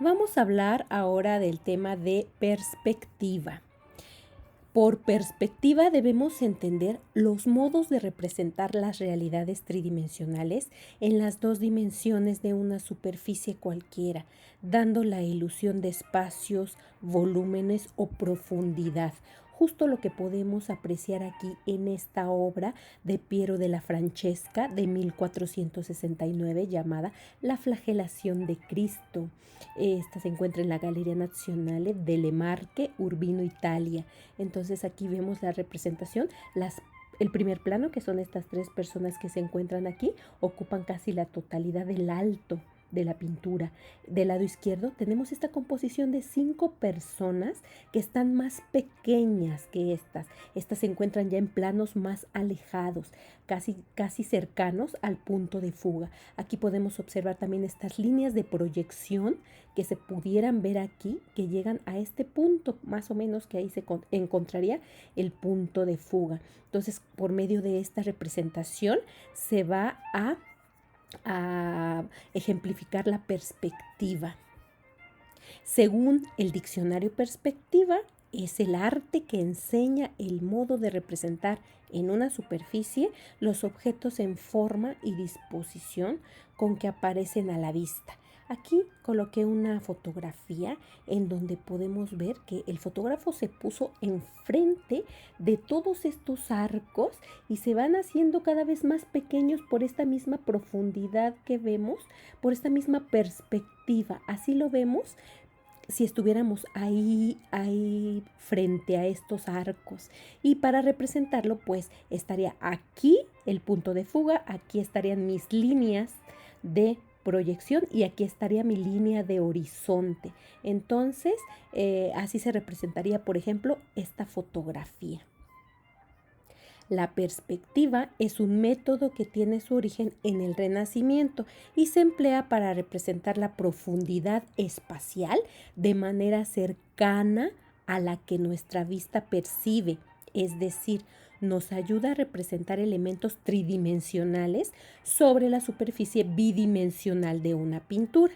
Vamos a hablar ahora del tema de perspectiva. Por perspectiva debemos entender los modos de representar las realidades tridimensionales en las dos dimensiones de una superficie cualquiera, dando la ilusión de espacios, volúmenes o profundidad. Justo lo que podemos apreciar aquí en esta obra de Piero della Francesca de 1469 llamada La flagelación de Cristo. Esta se encuentra en la Galleria Nazionale delle Marche, Urbino, Italia. Entonces aquí vemos la representación, el primer plano, que son estas tres personas que se encuentran aquí, ocupan casi la totalidad del alto de la pintura. Del lado izquierdo tenemos esta composición de 5 personas que están más pequeñas que estas. Estas se encuentran ya en planos más alejados, casi cercanos al punto de fuga. Aquí podemos observar también estas líneas de proyección que se pudieran ver aquí, que llegan a este punto, más o menos, que ahí se encontraría el punto de fuga. Entonces, por medio de esta representación se va a ejemplificar la perspectiva. Según el diccionario perspectiva, es el arte que enseña el modo de representar en una superficie los objetos en forma y disposición con que aparecen a la vista. Aquí coloqué una fotografía en donde podemos ver que el fotógrafo se puso enfrente de todos estos arcos y se van haciendo cada vez más pequeños por esta misma profundidad que vemos, por esta misma perspectiva. Así lo vemos si estuviéramos ahí frente a estos arcos. Y para representarlo, pues estaría aquí el punto de fuga, aquí estarían mis líneas de proyección y aquí estaría mi línea de horizonte. Entonces, así se representaría, por ejemplo, esta fotografía. La perspectiva es un método que tiene su origen en el Renacimiento y se emplea para representar la profundidad espacial de manera cercana a la que nuestra vista percibe, es decir, nos ayuda a representar elementos tridimensionales sobre la superficie bidimensional de una pintura.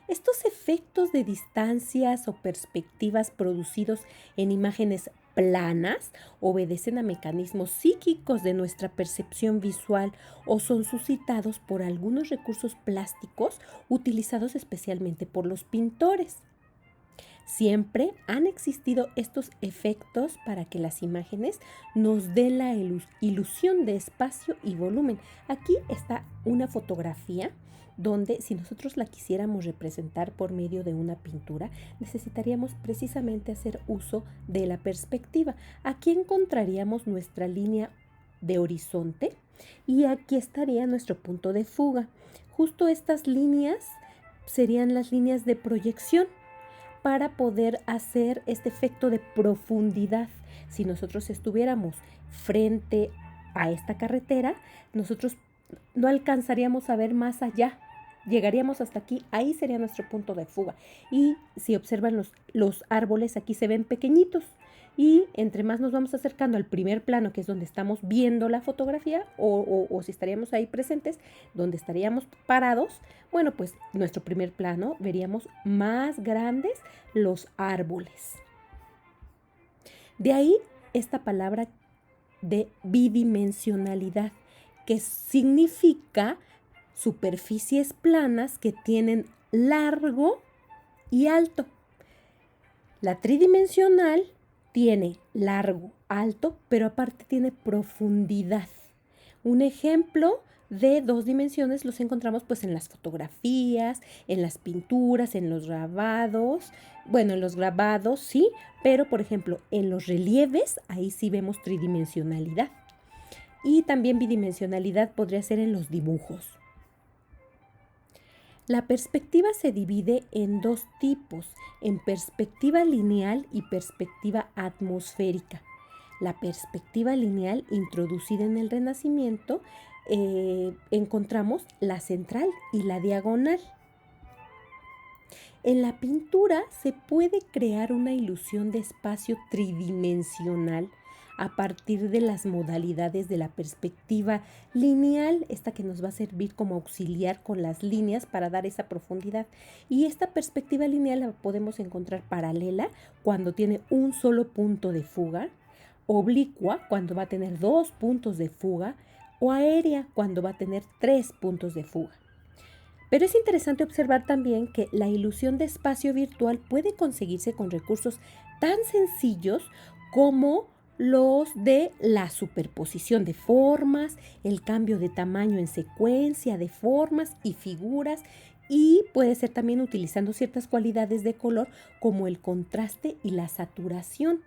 Estos efectos de distancias o perspectivas producidos en imágenes planas obedecen a mecanismos psíquicos de nuestra percepción visual o son suscitados por algunos recursos plásticos utilizados especialmente por los pintores. Siempre han existido estos efectos para que las imágenes nos den la ilusión de espacio y volumen. Aquí está una fotografía donde si nosotros la quisiéramos representar por medio de una pintura, necesitaríamos precisamente hacer uso de la perspectiva. Aquí encontraríamos nuestra línea de horizonte y aquí estaría nuestro punto de fuga. Justo estas líneas serían las líneas de proyección para poder hacer este efecto de profundidad. Si nosotros estuviéramos frente a esta carretera, nosotros no alcanzaríamos a ver más allá. Llegaríamos hasta aquí, ahí sería nuestro punto de fuga. Y si observan los árboles, aquí se ven pequeñitos. Y entre más nos vamos acercando al primer plano, que es donde estamos viendo la fotografía, o si estaríamos ahí presentes, donde estaríamos parados, bueno, pues nuestro primer plano veríamos más grandes los árboles. De ahí esta palabra de bidimensionalidad, que significa superficies planas que tienen largo y alto. La tridimensional tiene largo, alto, pero aparte tiene profundidad. Un ejemplo de 2 dimensiones los encontramos pues en las fotografías, en las pinturas, en los grabados. Bueno, en los grabados sí, pero por ejemplo en los relieves ahí sí vemos tridimensionalidad. Y también bidimensionalidad podría ser en los dibujos. La perspectiva se divide en 2 tipos, en perspectiva lineal y perspectiva atmosférica. La perspectiva lineal, introducida en el Renacimiento, encontramos la central y la diagonal. En la pintura se puede crear una ilusión de espacio tridimensional a partir de las modalidades de la perspectiva lineal, esta que nos va a servir como auxiliar con las líneas para dar esa profundidad. Y esta perspectiva lineal la podemos encontrar paralela cuando tiene un solo punto de fuga, oblicua cuando va a tener 2 puntos de fuga o aérea cuando va a tener 3 puntos de fuga. Pero es interesante observar también que la ilusión de espacio virtual puede conseguirse con recursos tan sencillos como los de la superposición de formas, el cambio de tamaño en secuencia de formas y figuras, y puede ser también utilizando ciertas cualidades de color como el contraste y la saturación.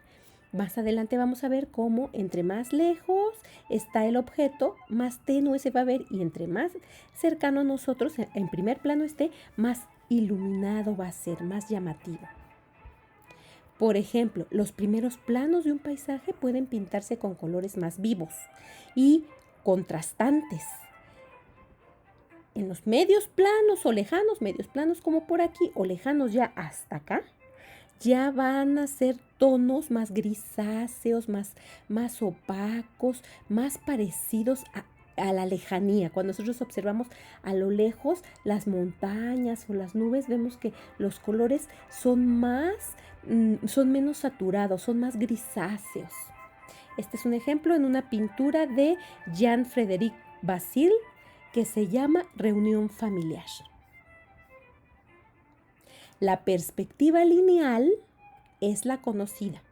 Más adelante vamos a ver cómo entre más lejos está el objeto, más tenue se va a ver, y entre más cercano a nosotros, en primer plano esté, más iluminado va a ser, más llamativo. Por ejemplo, los primeros planos de un paisaje pueden pintarse con colores más vivos y contrastantes. En los medios planos como por aquí, o lejanos ya hasta acá, ya van a ser tonos más grisáceos, más opacos, más parecidos a la lejanía. Cuando nosotros observamos a lo lejos las montañas o las nubes, vemos que los colores son menos saturados, son más grisáceos. Este es un ejemplo en una pintura de Jean-Frédéric Bazille que se llama Reunión familiar. La perspectiva lineal es la conocida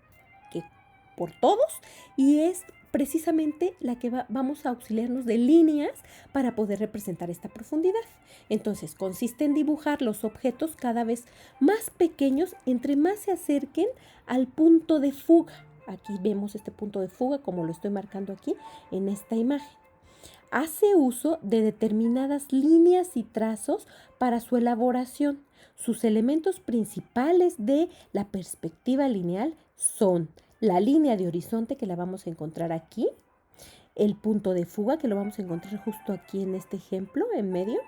por todos y es precisamente la que vamos a auxiliarnos de líneas para poder representar esta profundidad. Entonces, consiste en dibujar los objetos cada vez más pequeños entre más se acerquen al punto de fuga. Aquí vemos este punto de fuga como lo estoy marcando aquí en esta imagen. Hace uso de determinadas líneas y trazos para su elaboración. Sus elementos principales de la perspectiva lineal son la línea de horizonte, que la vamos a encontrar aquí, el punto de fuga, que lo vamos a encontrar justo aquí en este ejemplo, en medio,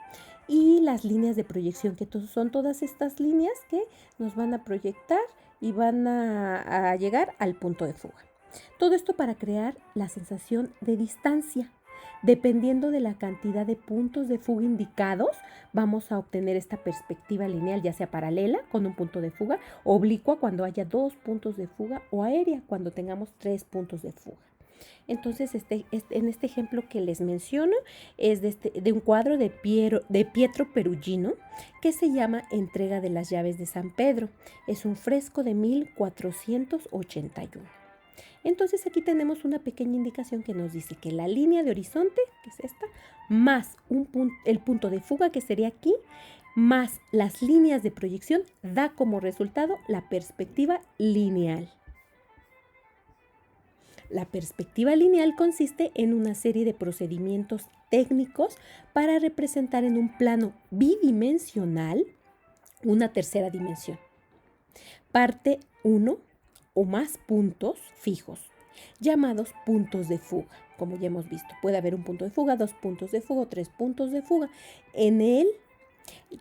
y las líneas de proyección, que son todas estas líneas que nos van a proyectar y van a llegar al punto de fuga. Todo esto para crear la sensación de distancia. Dependiendo de la cantidad de puntos de fuga indicados, vamos a obtener esta perspectiva lineal, ya sea paralela con un punto de fuga, oblicua cuando haya 2 puntos de fuga o aérea cuando tengamos 3 puntos de fuga. Entonces, en este ejemplo que les menciono es de un cuadro de Pietro Perugino que se llama Entrega de las llaves de San Pedro. Es un fresco de 1481. Entonces aquí tenemos una pequeña indicación que nos dice que la línea de horizonte, que es esta, más el punto de fuga, que sería aquí, más las líneas de proyección, da como resultado la perspectiva lineal. La perspectiva lineal consiste en una serie de procedimientos técnicos para representar en un plano bidimensional una tercera dimensión. Parte 1 o más puntos fijos, llamados puntos de fuga. Como ya hemos visto, puede haber un punto de fuga, 2 puntos de fuga o 3 puntos de fuga. En él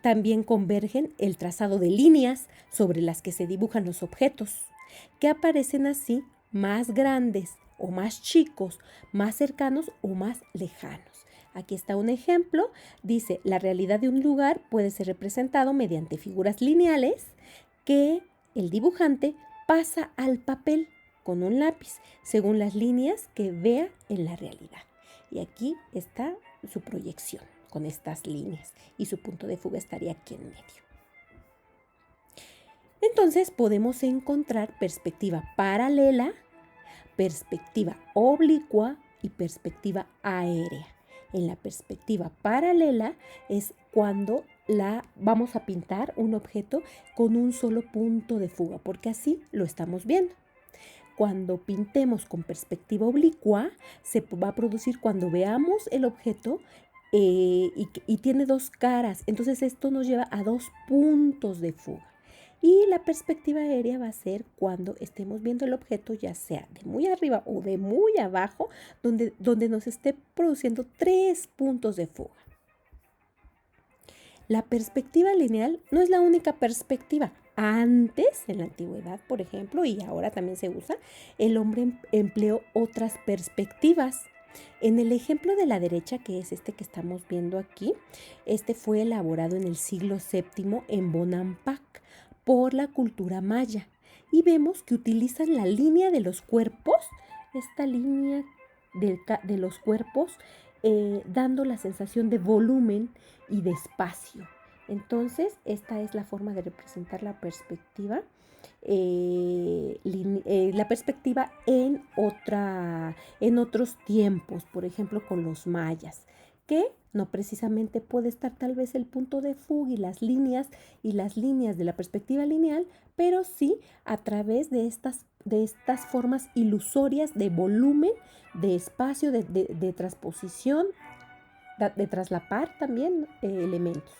también convergen el trazado de líneas sobre las que se dibujan los objetos, que aparecen así más grandes o más chicos, más cercanos o más lejanos. Aquí está un ejemplo. Dice, la realidad de un lugar puede ser representado mediante figuras lineales que el dibujante pasa al papel con un lápiz según las líneas que vea en la realidad. Y aquí está su proyección con estas líneas y su punto de fuga estaría aquí en medio. Entonces podemos encontrar perspectiva paralela, perspectiva oblicua y perspectiva aérea. En la perspectiva paralela es cuando vamos a pintar un objeto con un solo punto de fuga, porque así lo estamos viendo. Cuando pintemos con perspectiva oblicua, se va a producir cuando veamos el objeto y tiene 2 caras. Entonces esto nos lleva a 2 puntos de fuga. Y la perspectiva aérea va a ser cuando estemos viendo el objeto, ya sea de muy arriba o de muy abajo, donde nos esté produciendo 3 puntos de fuga. La perspectiva lineal no es la única perspectiva. Antes, en la antigüedad, por ejemplo, y ahora también se usa, el hombre empleó otras perspectivas. En el ejemplo de la derecha, que es este que estamos viendo aquí, este fue elaborado en el siglo VII en Bonampak por la cultura maya. Y vemos que utilizan la línea de los cuerpos, esta línea de los cuerpos, dando la sensación de volumen y de espacio. Entonces, esta es la forma de representar la perspectiva. La perspectiva en otros tiempos, por ejemplo con los mayas, que no precisamente puede estar tal vez el punto de fuga y las líneas de la perspectiva lineal, pero sí a través de estas formas ilusorias de volumen, de espacio, de transposición, de traslapar también elementos.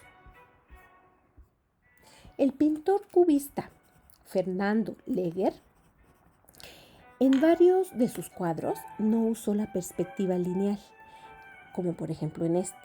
El pintor cubista Fernando Leger, en varios de sus cuadros no usó la perspectiva lineal, como por ejemplo en este.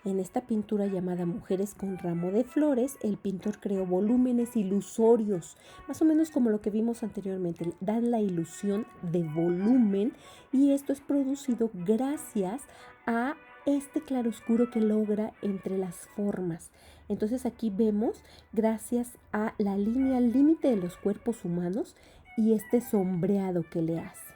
En esta pintura llamada Mujeres con ramo de flores, el pintor creó volúmenes ilusorios, más o menos como lo que vimos anteriormente, dan la ilusión de volumen, y esto es producido gracias a este claroscuro que logra entre las formas. Entonces aquí vemos, gracias a la línea límite de los cuerpos humanos y este sombreado que le hace.